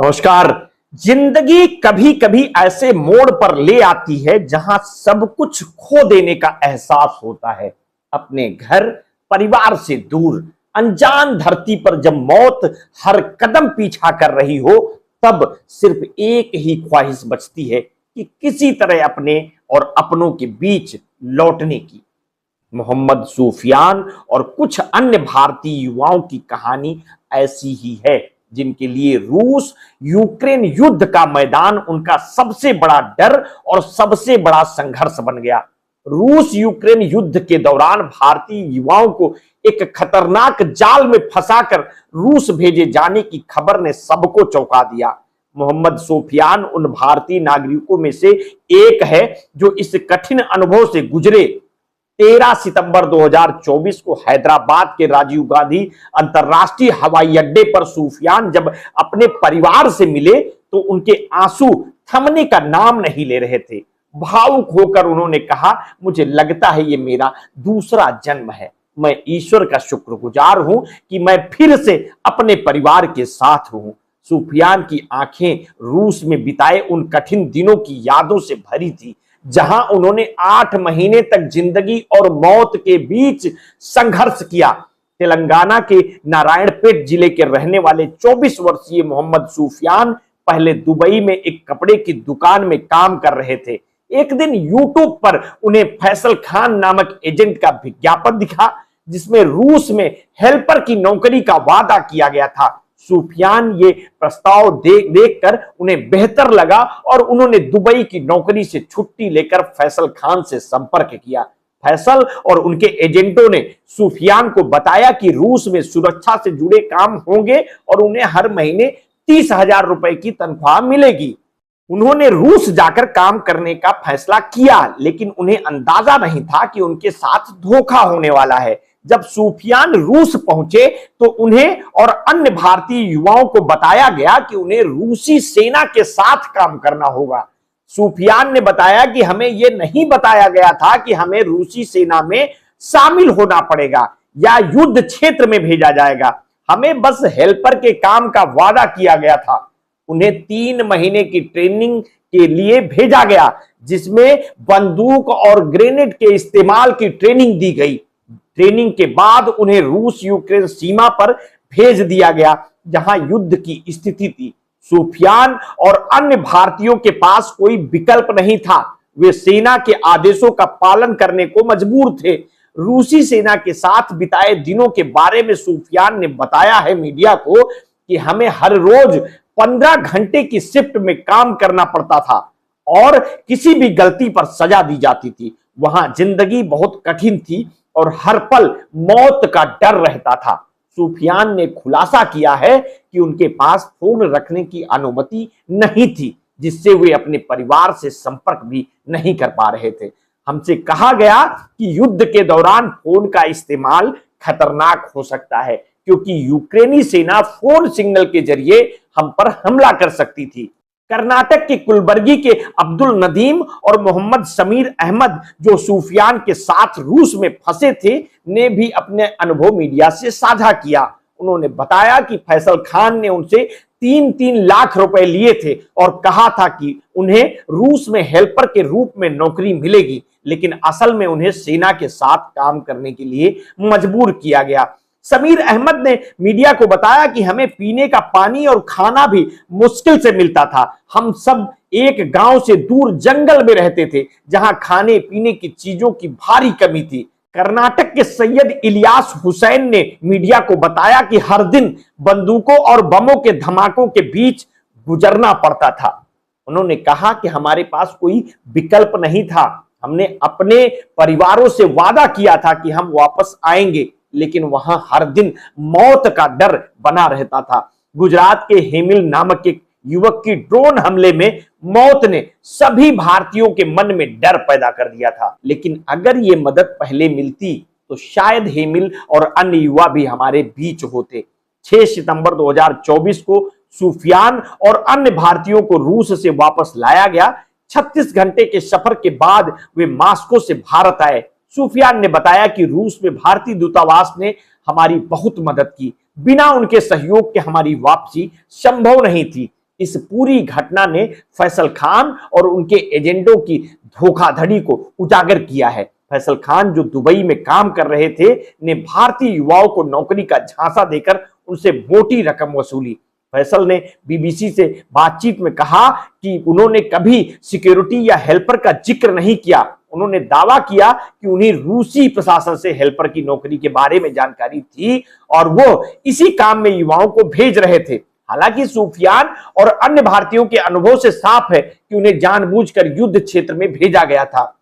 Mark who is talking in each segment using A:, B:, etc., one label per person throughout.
A: नमस्कार। जिंदगी कभी कभी ऐसे मोड़ पर ले आती है जहां सब कुछ खो देने का एहसास होता है। अपने घर परिवार से दूर अनजान धरती पर जब मौत हर कदम पीछा कर रही हो, तब सिर्फ एक ही ख्वाहिश बचती है कि किसी तरह अपने और अपनों के बीच लौटने की। मोहम्मद सूफियान और कुछ अन्य भारतीय युवाओं की कहानी ऐसी ही है, जिनके लिए रूस यूक्रेन युद्ध का मैदान उनका सबसे बड़ा डर और सबसे बड़ा संघर्ष बन गया। रूस यूक्रेन युद्ध के दौरान भारतीय युवाओं को एक खतरनाक जाल में फंसाकर रूस भेजे जाने की खबर ने सबको चौंका दिया। मोहम्मद सूफियान उन भारतीय नागरिकों में से एक है जो इस कठिन अनुभव से गुजरे। 13 सितंबर 2024 को हैदराबाद के राजीव गांधी अंतर्राष्ट्रीय हवाई अड्डे पर सूफियान जब अपने परिवार से मिले तो उनके आंसू थमने का नाम नहीं ले रहे थे। भावुक होकर उन्होंने कहा, मुझे लगता है ये मेरा दूसरा जन्म है। मैं ईश्वर का शुक्रगुजार हूं कि मैं फिर से अपने परिवार के साथ हूं। सूफियान की आंखें रूस में बिताए उन कठिन दिनों की यादों से भरी थी, जहां उन्होंने 8 महीने तक जिंदगी और मौत के बीच संघर्ष किया। तेलंगाना के नारायणपेट जिले के रहने वाले 24 वर्षीय मोहम्मद सूफियान पहले दुबई में एक कपड़े की दुकान में काम कर रहे थे। एक दिन यूट्यूब पर उन्हें फैसल खान नामक एजेंट का विज्ञापन दिखा, जिसमें रूस में हेल्पर की नौकरी का वादा किया गया था। सूफियान ये प्रस्ताव देखकर उन्हें बेहतर लगा और उन्होंने दुबई की नौकरी से छुट्टी लेकर फैसल खान से संपर्क किया। फैसल और उनके एजेंटों ने सूफियान को बताया कि रूस में सुरक्षा से जुड़े काम होंगे और उन्हें हर महीने 30,000 रुपए की तनख्वाह मिलेगी। उन्होंने रूस जाकर काम करने का फैसला किया, लेकिन उन्हें अंदाजा नहीं था कि उनके साथ धोखा होने वाला है। जब सूफियान रूस पहुंचे तो उन्हें और अन्य भारतीय युवाओं को बताया गया कि उन्हें रूसी सेना के साथ काम करना होगा। सूफियान ने बताया कि हमें यह नहीं बताया गया था कि हमें रूसी सेना में शामिल होना पड़ेगा या युद्ध क्षेत्र में भेजा जाएगा। हमें बस हेल्पर के काम का वादा किया गया था। उन्हें 3 महीने की ट्रेनिंग के लिए भेजा गया, जिसमें बंदूक और ग्रेनेड के इस्तेमाल की ट्रेनिंग दी गई। ट्रेनिंग के बाद उन्हें रूस यूक्रेन सीमा पर भेज दिया गया, जहां युद्ध की स्थिति थी। सूफियान और अन्य भारतीयों के पास कोई विकल्प नहीं था। वे सेना के आदेशों का पालन करने को मजबूर थे। रूसी सेना के साथ बिताए दिनों के बारे में सूफियान ने बताया है मीडिया को कि हमें हर रोज 15 घंटे की शिफ्ट में काम करना पड़ता था और किसी भी गलती पर सजा दी जाती थी। वहां जिंदगी बहुत कठिन थी और हर पल मौत का डर रहता था। सूफियान ने खुलासा किया है कि उनके पास फोन रखने की अनुमति नहीं थी, जिससे वे अपने परिवार से संपर्क भी नहीं कर पा रहे थे। हमसे कहा गया कि युद्ध के दौरान फोन का इस्तेमाल खतरनाक हो सकता है, क्योंकि यूक्रेनी सेना फोन सिग्नल के जरिए हम पर हमला कर सकती थी। कर्नाटक के कुलबर्गी के अब्दुल नदीम और मोहम्मद समीर अहमद, जो सूफियान के साथ रूस में फंसे थे, ने भी अपने अनुभव मीडिया से साझा किया। उन्होंने बताया कि फैसल खान ने उनसे 3-3 लाख रुपए लिए थे और कहा था कि उन्हें रूस में हेल्पर के रूप में नौकरी मिलेगी, लेकिन असल में उन्हें सेना के साथ काम करने के लिए मजबूर किया गया। समीर अहमद ने मीडिया को बताया कि हमें पीने का पानी और खाना भी मुश्किल से मिलता था। हम सब एक गांव से दूर जंगल में रहते थे, जहां खाने पीने की चीजों की भारी कमी थी। कर्नाटक के सैयद इलियास हुसैन ने मीडिया को बताया कि हर दिन बंदूकों और बमों के धमाकों के बीच गुजरना पड़ता था। उन्होंने कहा कि हमारे पास कोई विकल्प नहीं था। हमने अपने परिवारों से वादा किया था कि हम वापस आएंगे, लेकिन वहां हर दिन मौत का डर बना रहता था। गुजरात के हेमिल नामक एक युवक की ड्रोन हमले में मौत ने सभी भारतीयों के मन में डर पैदा कर दिया था। लेकिन अगर ये मदद पहले मिलती तो शायद हेमिल और अन्य युवा भी हमारे बीच होते। 6 सितंबर 2024 को सूफियान और अन्य भारतीयों को रूस से वापस लाया गया। 36 घंटे के सफर के बाद वे मास्को से भारत आए। सूफियान ने बताया कि रूस में भारतीय दूतावास ने हमारी बहुत मदद की। बिना उनके सहयोग के हमारी वापसी संभव नहीं थी। इस पूरी घटना ने फैसल खान और उनके एजेंटों की धोखाधड़ी को उजागर किया है। फैसल खान जो दुबई में काम कर रहे थे ने भारतीय युवाओं को नौकरी का झांसा देकर उनसे मोटी रकम वसूली। फैसल ने बीबीसी से बातचीत में कहा कि उन्होंने कभी सिक्योरिटी या हेल्पर का जिक्र नहीं किया। उन्होंने दावा किया कि उन्हें रूसी प्रशासन से हेल्पर की नौकरी के बारे में जानकारी थी और वो इसी काम में युवाओं को भेज रहे थे। हालांकि सूफियान और अन्य भारतीयों के अनुभव से साफ है कि उन्हें जानबूझकर युद्ध क्षेत्र में भेजा गया था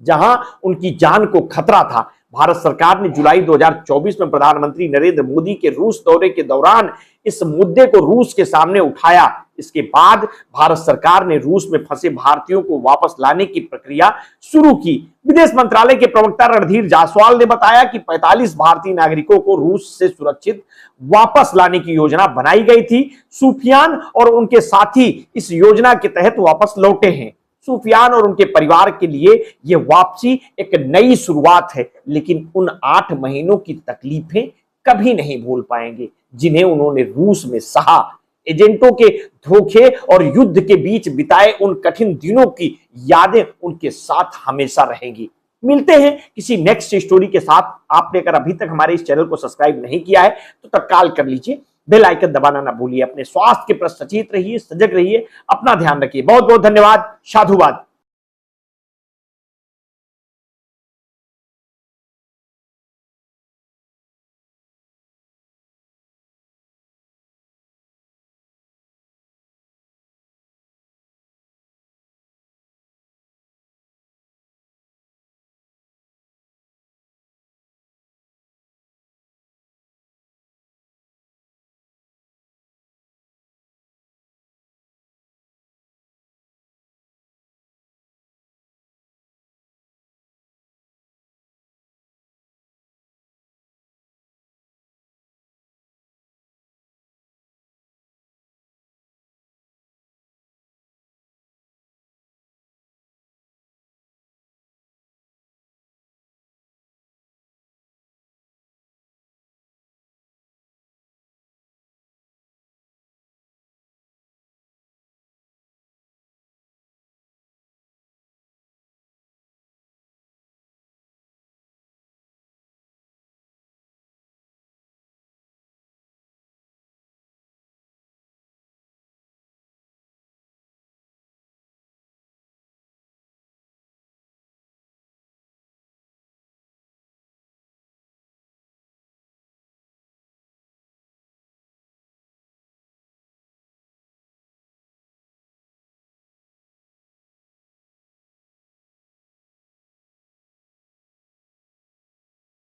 A: जहां उनकी जान को खतरा था। भारत सरकार ने जुलाई 2024 में प्रधानमंत्री नरेंद्र मोदी के रूस दौरे के दौरान इस मुद्दे को रूस के सामने उठाया। इसके बाद भारत सरकार ने रूस में फंसे भारतीयों को वापस लाने की प्रक्रिया शुरू की। विदेश मंत्रालय के प्रवक्ता रणधीर जायसवाल ने बताया कि 45 भारतीय नागरिकों को रूस से सुरक्षित वापस लाने की योजना बनाई गई थी। सूफियान और उनके साथी इस योजना के तहत वापस लौटे हैं। सूफियान और उनके परिवार के लिए यह वापसी एक नई शुरुआत है, लेकिन उन 8 महीनों की तकलीफें कभी नहीं भूल पाएंगे जिन्हें उन्होंने रूस में सहा। एजेंटों के धोखे और युद्ध के बीच बिताए उन कठिन दिनों की यादें उनके साथ हमेशा रहेंगी। मिलते हैं किसी नेक्स्ट स्टोरी के साथ। आपने अगर अभी तक हमारे इस चैनल को सब्सक्राइब नहीं किया है तो तत्काल कर लीजिए, बेल आइकन दबाना ना भूलिए। अपने स्वास्थ्य के प्रति सचेत रहिए, सजग रहिए, अपना ध्यान रखिए। बहुत बहुत धन्यवाद। साधुवाद।